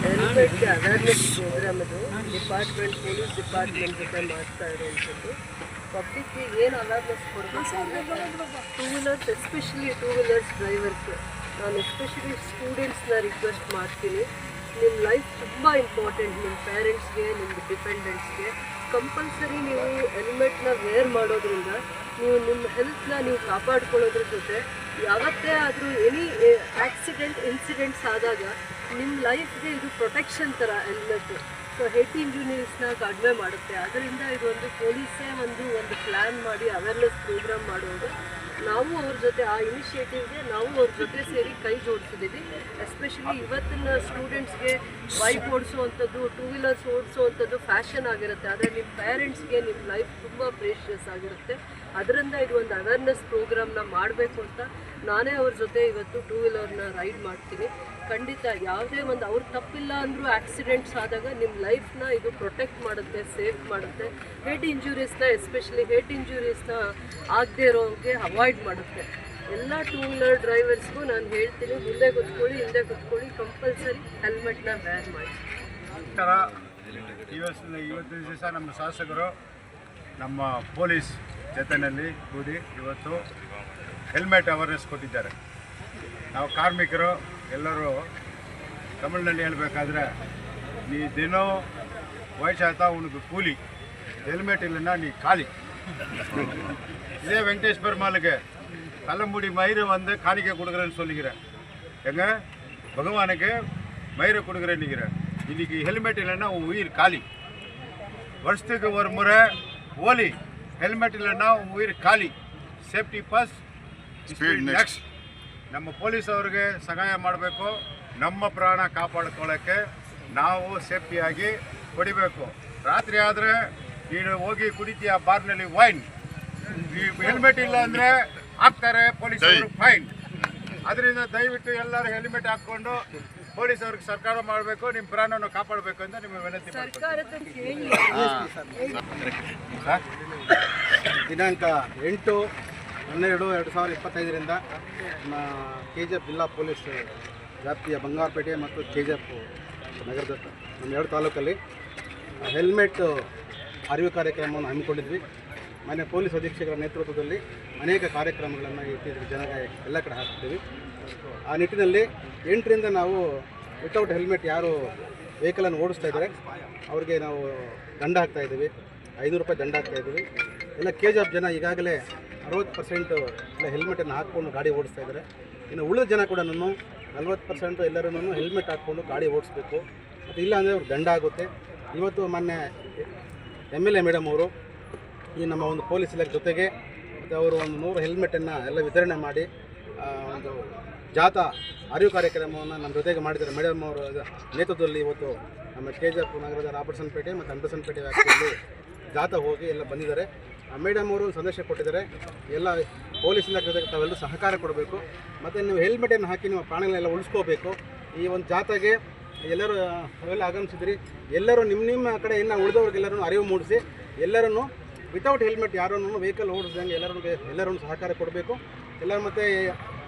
ಹೆಲ್ಮೆಟ್ಗೆ awareness programme ಅದು department police department ಜೊತೆ ಮಾಡ್ತಾ ಇರುವಂಥದ್ದು. ಪಬ್ಲಿಕ್ಗೆ ಏನು ಅವೇರ್ನೆಸ್ ಕೊಡಬೇಕು ಅಂದರೆ two wheelers especially two wheelers ಡ್ರೈವರ್ಸ್ಗೆ ನಾನು ಎಸ್ಪೆಷಲಿ ಸ್ಟೂಡೆಂಟ್ಸ್ನ ರಿಕ್ವೆಸ್ಟ್ ಮಾಡ್ತೀನಿ. ನಿಮ್ಮ ಲೈಫ್ ತುಂಬ ಇಂಪಾರ್ಟೆಂಟ್. ನಿಮ್ಮ ಪೇರೆಂಟ್ಸ್ಗೆ, ನಿಮ್ಮ ಡಿಪೆಂಡೆಂಟ್ಸ್ಗೆ ಕಂಪಲ್ಸರಿ ನೀವು ಹೆಲ್ಮೆಟ್ನ ವೇರ್ ಮಾಡೋದ್ರಿಂದ ನೀವು ನಿಮ್ಮ ಹೆಲ್ತ್ನ ನೀವು ಕಾಪಾಡ್ಕೊಳ್ಳೋದ್ರ ಜೊತೆ ಯಾವತ್ತೇ ಆದರೂ ಎನಿ ಆಕ್ಸಿಡೆಂಟ್ ಇನ್ಸಿಡೆಂಟ್ಸ್ ಆದಾಗ ನಿಮ್ಮ ಲೈಫ್ಗೆ ಇದು ಪ್ರೊಟೆಕ್ಷನ್ ಥರ ಹೆಲ್ಮೆಟ್ಟು. ಸೊ ಹೆಡ್ ಇಂಜುರೀಸ್ನ ಕಡಿಮೆ ಮಾಡುತ್ತೆ. ಅದರಿಂದ ಇದು ಒಂದು ಪೊಲೀಸೇ ಒಂದು ಪ್ಲ್ಯಾನ್ ಮಾಡಿ ಅವೇರ್ನೆಸ್ ಪ್ರೋಗ್ರಾಮ್ ಮಾಡೋದು. ನಾವು ಅವ್ರ ಜೊತೆ ಆ ಇನಿಷಿಯೇಟಿವ್ಗೆ ನಾವು ಅವ್ರ ಜೊತೆ ಸೇರಿ ಕೈ ಜೋಡಿಸಿದ್ದೀವಿ. ಎಸ್ಪೆಷಲಿ ಇವತ್ತಿನ ಸ್ಟೂಡೆಂಟ್ಸ್ಗೆ ಬೈಕ್ ಓಡಿಸುವಂಥದ್ದು, ಟೂ ವೀಲರ್ಸ್ ಓಡಿಸುವಂಥದ್ದು ಫ್ಯಾಷನ್ ಆಗಿರುತ್ತೆ. ಆದರೆ ನಿಮ್ಮ ಪೇರೆಂಟ್ಸ್ಗೆ ನಿಮ್ಮ ಲೈಫ್ ತುಂಬ ಪ್ರೇಷಿಯಸ್ ಆಗಿರುತ್ತೆ. ಅದರಿಂದ ಇದು ಒಂದು ಅವೇರ್ನೆಸ್ ಪ್ರೋಗ್ರಾಮ್ನ ಮಾಡಬೇಕು ಅಂತ ನಾನೇ ಅವ್ರ ಜೊತೆ ಇವತ್ತು ಟೂ ವೀಲರ್ನ ರೈಡ್ ಮಾಡ್ತೀನಿ. ಖಂಡಿತ ಯಾವುದೇ ಒಂದು ಅವ್ರು ತಪ್ಪಿಲ್ಲ ಅಂದರೂ ಆಕ್ಸಿಡೆಂಟ್ಸ್ ಆದಾಗ ನಿಮ್ಮ ಲೈಫ್ನ ಇದು ಪ್ರೊಟೆಕ್ಟ್ ಮಾಡುತ್ತೆ, ಸೇಫ್ ಮಾಡುತ್ತೆ. ಹೆಡ್ ಇಂಜುರೀಸ್ನ ಎಸ್ಪೆಷಲಿ ಹೆಡ್ ಇಂಜುರೀಸ್ನ ಆಗದೇ ಇರೋಂಗೆ ಅವಾಯ್ಡ್ ಮಾಡುತ್ತೆ. ಎಲ್ಲ ಟೂ ವೀಲರ್ ಡ್ರೈವರ್ಸ್ಗೂ ನಾನು ಹೇಳ್ತೀನಿ, ಹಿಂದೆ ಕೂತ್ಕೊಳ್ಳಿ, ಕಂಪಲ್ಸರಿ ಹೆಲ್ಮೆಟ್ನ ವೇರ್ ಮಾಡಿ. ಇವತ್ತಿನ ದಿವಸ ನಮ್ಮ ಶಾಸಕರು ನಮ್ಮ ಪೊಲೀಸ್ ಜೊತೆಯಲ್ಲಿ ಕೂಡಿ ಇವತ್ತು ಹೆಲ್ಮೆಟ್ ಅವೇರ್ನೆಸ್ ಕೊಟ್ಟಿದ್ದಾರೆ. ನಾವು ಕಾರ್ಮಿಕರು ಎಲ್ಲರೂ ತಮಿಳಿನಲ್ಲಿ ಹೇಳಬೇಕಾದ್ರೆ, ನೀ ದಿನೋ ವಯಸ್ಸಾಯ್ತಾ ಉನಗೆ ಕೂಲಿ, ಹೆಲ್ಮೆಟ್ இல்லைன்னா நீ காலி. இதே வெங்கடேஷ் பெருமாளுக்கு தலைமுடி மயிறு வந்து காணிக்கை கொடுக்குறேன்னு சொல்லிக்கிறேன். எங்க பகவானுக்கு மயிரை கொடுக்குறேன்னு நிற்கிறேன். இன்றைக்கி ஹெல்மெட் இல்லைன்னா உன் உயிர் காலி. வருஷத்துக்கு ஒரு முறை ஓலி, ಹೆಲ್ಮೆಟ್ இல்லைன்னா உன் உயிர் காலி. Safety first, speed next. ನಮ್ಮ ಪೊಲೀಸ್ ಅವ್ರಿಗೆ ಸಹಾಯ ಮಾಡಬೇಕು. ನಮ್ಮ ಪ್ರಾಣ ಕಾಪಾಡ್ಕೊಳ್ಳೋಕ್ಕೆ ನಾವು ಸೇಫ್ಟಿಯಾಗಿ ಹೊಡಿಬೇಕು. ರಾತ್ರಿ ಆದರೆ ನೀನು ಹೋಗಿ ಕುಡಿತೀಯ ಬಾರ್ನಲ್ಲಿ ವೈನ್, ಈ ಹೆಲ್ಮೆಟ್ ಇಲ್ಲ ಅಂದರೆ ಹಾಕ್ತಾರೆ ಪೊಲೀಸರು ಫೈನ್. ಅದರಿಂದ ದಯವಿಟ್ಟು ಎಲ್ಲರೂ ಹೆಲ್ಮೆಟ್ ಹಾಕ್ಕೊಂಡು ಪೊಲೀಸ್ ಅವ್ರಿಗೆ ಸರ್ಕಾರ ಮಾಡಬೇಕು, ನಿಮ್ಮ ಪ್ರಾಣವನ್ನು ಕಾಪಾಡಬೇಕು ಅಂತ ನಿಮಗೆ ವಿನಂತಿ ಮಾಡ್ತೀನಿ. ದಿನಾಂಕ 8/12/2025 ನಮ್ಮ KGF ಜಿಲ್ಲಾ ಪೊಲೀಸ್ ವ್ಯಾಪ್ತಿಯ ಬಂಗಾರಪೇಟೆ ಮತ್ತು KGF ನಗರದ ನಮ್ಮ 2 ತಾಲೂಕಲ್ಲಿ ಹೆಲ್ಮೆಟ್ ಅರಿವು ಕಾರ್ಯಕ್ರಮವನ್ನು ಹಮ್ಮಿಕೊಂಡಿದ್ವಿ. ಮನೆ ಪೊಲೀಸ್ ಅಧೀಕ್ಷಕರ ನೇತೃತ್ವದಲ್ಲಿ ಅನೇಕ ಕಾರ್ಯಕ್ರಮಗಳನ್ನು ಇತ್ತೀಚೆಗೆ ಜನಗೆ ಎಲ್ಲ ಕಡೆ ಹಾಕ್ತಿದ್ದೀವಿ. ಆ ನಿಟ್ಟಿನಲ್ಲಿ 8ರಿಂದ ನಾವು ವಿತೌಟ್ ಹೆಲ್ಮೆಟ್ ಯಾರು ವೆಹಿಕಲನ್ನು ಓಡಿಸ್ತಾ ಇದ್ದಾರೆ ಅವ್ರಿಗೆ ನಾವು ದಂಡ ಹಾಕ್ತಾಯಿದ್ದೀವಿ. 500 ರೂಪಾಯಿ ದಂಡ ಹಾಕ್ತಾಯಿದ್ದೀವಿ. ಎಲ್ಲ KGF ಜನ ಈಗಾಗಲೇ 60% ಎಲ್ಲ ಹೆಲ್ಮೆಟನ್ನು ಹಾಕ್ಕೊಂಡು ಗಾಡಿ ಓಡಿಸ್ತಾ ಇದ್ದಾರೆ. ಇನ್ನು ಉಳಿದ ಜನ ಕೂಡ 40% ಎಲ್ಲರೂ ಹೆಲ್ಮೆಟ್ ಹಾಕ್ಕೊಂಡು ಗಾಡಿ ಓಡಿಸ್ಬೇಕು. ಮತ್ತು ಇಲ್ಲ ಅಂದರೆ ಅವ್ರಿಗೆ ದಂಡ ಆಗುತ್ತೆ. ಇವತ್ತು ಮೊನ್ನೆ MLA ಮೇಡಮ್ ಅವರು ಈ ನಮ್ಮ ಒಂದು ಪೊಲೀಸ್ ಇಲಾಖೆ ಜೊತೆಗೆ ಮತ್ತು ಅವರು ಒಂದು 100 ಹೆಲ್ಮೆಟನ್ನು ಎಲ್ಲ ವಿತರಣೆ ಮಾಡಿ ಒಂದು ಜಾಥಾ ಅರಿವು ಕಾರ್ಯಕ್ರಮವನ್ನು ನಮ್ಮ ಜೊತೆಗೆ ಮಾಡಿದ್ದಾರೆ. ಮೇಡಮ್ ಅವರ ನೇತೃತ್ವದಲ್ಲಿ ಇವತ್ತು ನಮ್ಮ KGF ನಗರದ ರಾಬರ್ಟ್ಸನ್ ಪೇಟೆ ಮತ್ತು ಅಂಡರ್ಸನ್ ಪೇಟೆ ವ್ಯಾಪ್ತಿಯಲ್ಲಿ ಜಾಥಾ ಹೋಗಿ ಎಲ್ಲ ಬಂದಿದ್ದಾರೆ. ಮೇಡಮ್ ಅವರು ಸಂದೇಶ ಕೊಟ್ಟಿದ್ದಾರೆ, ಎಲ್ಲ ಪೊಲೀಸ್ ಇಲಾಖೆ ಜೊತೆಗೆ ತಾವೆಲ್ಲರೂ ಸಹಕಾರ ಕೊಡಬೇಕು ಮತ್ತು ನೀವು ಹೆಲ್ಮೆಟನ್ನು ಹಾಕಿ ನಿಮ್ಮ ಪ್ರಾಣಗಳನ್ನೆಲ್ಲ ಉಳಿಸ್ಕೋಬೇಕು. ಈ ಒಂದು ಜಾಥಾಗೆ ಎಲ್ಲರೂ ಅವೆಲ್ಲ ಆಗಮಿಸಿದ್ರಿ. ಎಲ್ಲರೂ ನಿಮ್ಮ ಕಡೆ ಇನ್ನು ಉಳಿದವ್ರಿಗೆಲ್ಲರೂ ಅರಿವು ಮೂಡಿಸಿ ಎಲ್ಲರೂ ವಿತೌಟ್ ಹೆಲ್ಮೆಟ್ ಯಾರನ್ನು ವೆಹಿಕಲ್ ಓಡಿಸ್ದಂಗೆ ಎಲ್ಲರೂ ಸಹಕಾರ ಕೊಡಬೇಕು. ಎಲ್ಲ ಮತ್ತು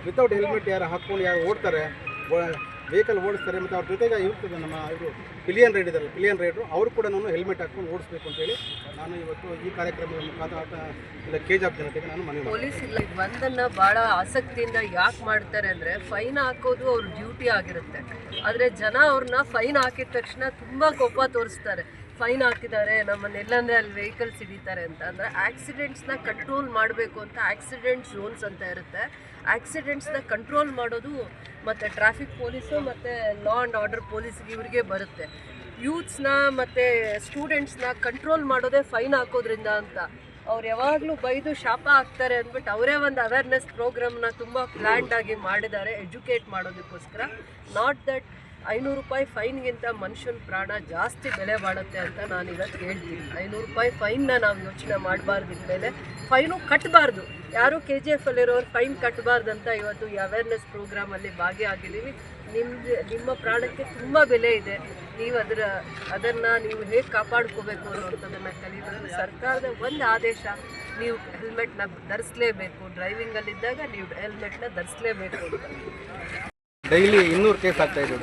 ವಿತೌಟ್ ಹೆಲ್ಮೆಟ್ ಯಾರು ಹಾಕ್ಕೊಂಡು ಯಾರು ಓಡ್ತಾರೆ, ವೆಹಿಕಲ್ ಓಡಿಸ್ತಾರೆ ಮತ್ತು ಅವ್ರ ಜೊತೆಗೆ ಇರ್ತದೆ ನಮ್ಮ ಇವರು ಪಿಲಿಯನ್ ರೈಡರು ಅವರು ಕೂಡ ಹೆಲ್ಮೆಟ್ ಹಾಕ್ಕೊಂಡು ಓಡಿಸ್ಬೇಕು ಅಂತೇಳಿ ನಾನು ಇವತ್ತು ಈ ಕಾರ್ಯಕ್ರಮದ ಮುಖಾಂತರ ಇಲ್ಲ KGF ಜನತೆಗೆ ನಾನು ಮನವಿ ಮಾಡ್ತೀನಿ. ಪೊಲೀಸ್ ಇಲ್ಲ ಒಂದನ್ನು ಭಾಳ ಆಸಕ್ತಿಯಿಂದ ಯಾಕೆ ಮಾಡ್ತಾರೆ ಅಂದರೆ ಫೈನ್ ಹಾಕೋದು ಅವ್ರ ಡ್ಯೂಟಿ ಆಗಿರುತ್ತೆ. ಆದರೆ ಜನ ಅವ್ರನ್ನ ಫೈನ್ ಹಾಕಿದ ತಕ್ಷಣ ತುಂಬ ಕೋಪ ತೋರಿಸ್ತಾರೆ. ಫೈನ್ ಹಾಕಿದ್ದಾರೆ, ನಮ್ಮನ್ನೆಲ್ಲಂದರೆ ಅಲ್ಲಿ ವೆಹಿಕಲ್ಸ್ ಹಿಡಿತಾರೆ ಅಂತ. ಅಂದರೆ ಆಕ್ಸಿಡೆಂಟ್ಸ್ನ ಕಂಟ್ರೋಲ್ ಮಾಡಬೇಕು ಅಂತ ಆಕ್ಸಿಡೆಂಟ್ ಝೋನ್ಸ್ ಅಂತ ಇರುತ್ತೆ. ಆಕ್ಸಿಡೆಂಟ್ಸ್ನ ಕಂಟ್ರೋಲ್ ಮಾಡೋದು ಮತ್ತು ಟ್ರಾಫಿಕ್ ಪೊಲೀಸು ಮತ್ತು ಲಾ ಆ್ಯಂಡ್ ಆರ್ಡರ್ ಪೊಲೀಸ್ಗೆ ಇವ್ರಿಗೆ ಬರುತ್ತೆ. ಯೂತ್ಸ್ನ ಮತ್ತು ಸ್ಟೂಡೆಂಟ್ಸ್ನ ಕಂಟ್ರೋಲ್ ಮಾಡೋದೇ ಫೈನ್ ಹಾಕೋದ್ರಿಂದ ಅಂತ. ಅವ್ರು ಯಾವಾಗಲೂ ಬೈದು ಶಾಪ ಹಾಕ್ತಾರೆ ಅಂದ್ಬಿಟ್ಟು ಅವರೇ ಒಂದು ಅವೇರ್ನೆಸ್ ಪ್ರೋಗ್ರಾಮ್ನ ತುಂಬ ಪ್ಲ್ಯಾಂಡಾಗಿ ಮಾಡಿದ್ದಾರೆ ಎಜುಕೇಟ್ ಮಾಡೋದಕ್ಕೋಸ್ಕರ. ನಾಟ್ ದಟ್ 500 ರೂಪಾಯಿ ಫೈನ್ಗಿಂತ ಮನುಷ್ಯನ ಪ್ರಾಣ ಜಾಸ್ತಿ ಬೆಲೆ ಬಾಳುತ್ತೆ ಅಂತ ನಾನು ಇವತ್ತು ಹೇಳ್ತೀನಿ. 500 ರೂಪಾಯಿ ಫೈನ್ನ ನಾವು ಯೋಚನೆ ಮಾಡಬಾರ್ದು. ಇನ್ಮೇಲೆ ಫೈನು ಕಟ್ಟಬಾರ್ದು. ಯಾರೂ KGFಲ್ಲಿರೋರು ಫೈನ್ ಕಟ್ಟಬಾರ್ದಂತ ಇವತ್ತು ಈ ಅವೇರ್ನೆಸ್ ಪ್ರೋಗ್ರಾಮಲ್ಲಿ ಭಾಗಿಯಾಗಿದ್ದೀವಿ. ನಿಮ್ಮ ಪ್ರಾಣಕ್ಕೆ ತುಂಬ ಬೆಲೆ ಇದೆ. ನೀವು ಅದನ್ನು ನೀವು ಹೇಗೆ ಕಾಪಾಡ್ಕೋಬೇಕು ಅನ್ನೋಂಥದ್ದನ್ನು ಕಲಿಬೇಕು. ಸರ್ಕಾರದ ಒಂದು ಆದೇಶ ನೀವು ಹೆಲ್ಮೆಟ್ನ ಧರಿಸಲೇಬೇಕು, ಡ್ರೈವಿಂಗಲ್ಲಿದ್ದಾಗ ನೀವು ಹೆಲ್ಮೆಟ್ನ ಧರಿಸಲೇಬೇಕು ಅಂತ. ಡೈಲಿ 200 ಕೇಸ್ ಆಗ್ತಾ ಇದೆ.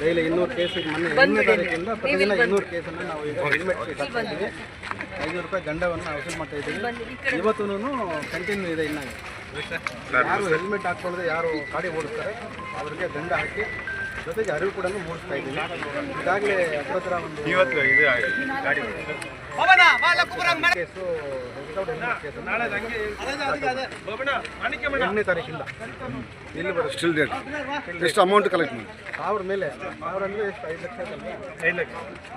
Daily 200 case. ಮೊನ್ನೆ 8ನೇ ತಾರೀಕಿಂದ ಪ್ರತಿದಿನ 200 ಕೇಸನ್ನು ನಾವು ಈಗ ಹೆಲ್ಮೆಟ್ ಕೇಸ್ ಹಾಕ್ತಾ ಇದ್ದೀವಿ. 500 ರೂಪಾಯಿ ದಂಡವನ್ನು ವಸೂಲು ಮಾಡ್ತಾ ಇದ್ದೀವಿ. ಇವತ್ತೂ ಕಂಟಿನ್ಯೂ ಇದೆ. ಇನ್ನು ಯಾರು ಹೆಲ್ಮೆಟ್ ಹಾಕ್ಕೊಳ್ಳದೆ ಯಾರು ಗಾಡಿ ಓಡಿಸ್ತಾರೆ ಅವರಿಗೆ ದಂಡ ಹಾಕಿ ಜೊತೆಗೆ ಅರಿವು ಕೂಡ ಮೂಡಿಸ್ತಾ ಇದ್ದೀವಿ. ಈಗಾಗಲೇ ಹತ್ರ ಒಂದು ಇವತ್ತು ಇದು ಗಾಡಿ ಕೇಸು ಎಂಟನೇ ತಾರೀಕಿಂದ ಇಲ್ಲಿ ಬರುತ್ತೆ. ಸ್ಟಿಲ್ ಡೇಟ್ ಎಷ್ಟು ಅಮೌಂಟ್ ಕಲೆಕ್ಟ್ ಮಾಡಿ 1000 ಮೇಲೆ 1000 ಅಂದರೆ ಎಷ್ಟು 5 ಲಕ್ಷ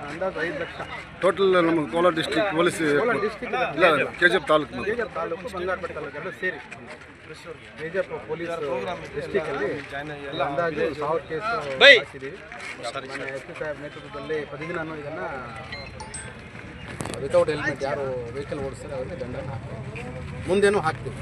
ಅಂದಾಜು 5 ಲಕ್ಷ ಟೋಟಲ್ ನಮ್ಮ ಕೋಲಾರ ಡಿಸ್ಟ್ರಿಕ್ಟ್ ಪೊಲೀಸ್ ಡಿಸ್ಟಿಕ್ ಇಲ್ಲ ಕೆಜಿಎಫ್ ತಾಲೂಕು KGF ತಾಲೂಕು ಬಂಗಾರಪೇಟೆ ತಾಲೂಕು ಎರಡು ಸೇರಿ KGF ಪೊಲೀಸ್ ಡಿಸ್ಟಿಕಲ್ಲಿ ಅಂದಾಜು 1000 ಕೇಸ್ ಹಾಕಿದ್ದೀವಿ. ಮೊನ್ನೆ SP ಸಾಹೇಬ್ ನೇತೃತ್ವದಲ್ಲಿ ಪ್ರತಿದಿನ ಇದನ್ನು ವಿತೌಟ್ ಹೆಲ್ಮೆಟ್ ಯಾರು ವೆಹಿಕಲ್ ಓಡಿಸ್ತಾರೆ ಅವರಿಗೆ ದಂಡನ ಹಾಕ್ತೀವಿ. ಮುಂದೇನೂ ಹಾಕ್ತೀವಿ.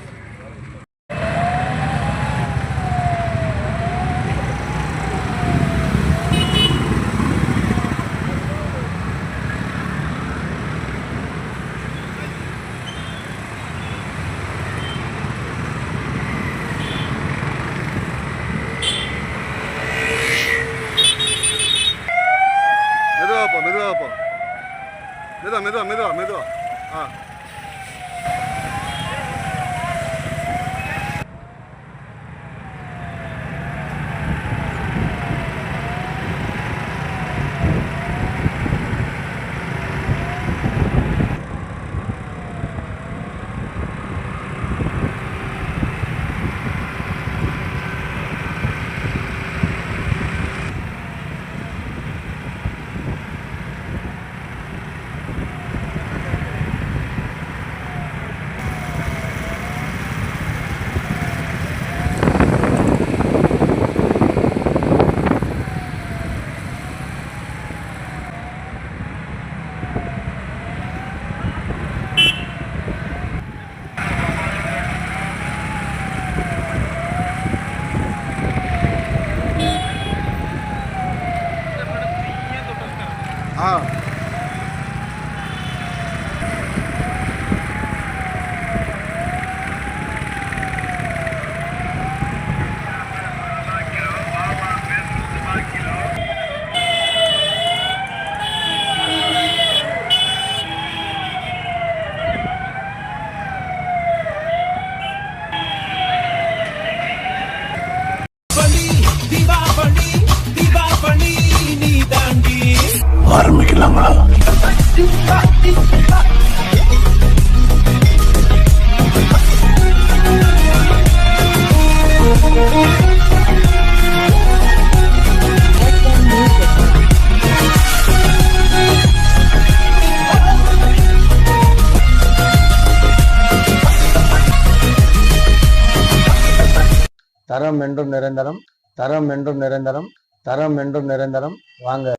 ಮೆದುವಾ ಹಾಂ. ಹಾಂ ஆரம்பிக்கலாங்களா? தரம் என்றும் நிரந்தரம், தரம் என்றும் நிரந்தரம், தரம் என்றும் நிரந்தரம். வாங்க.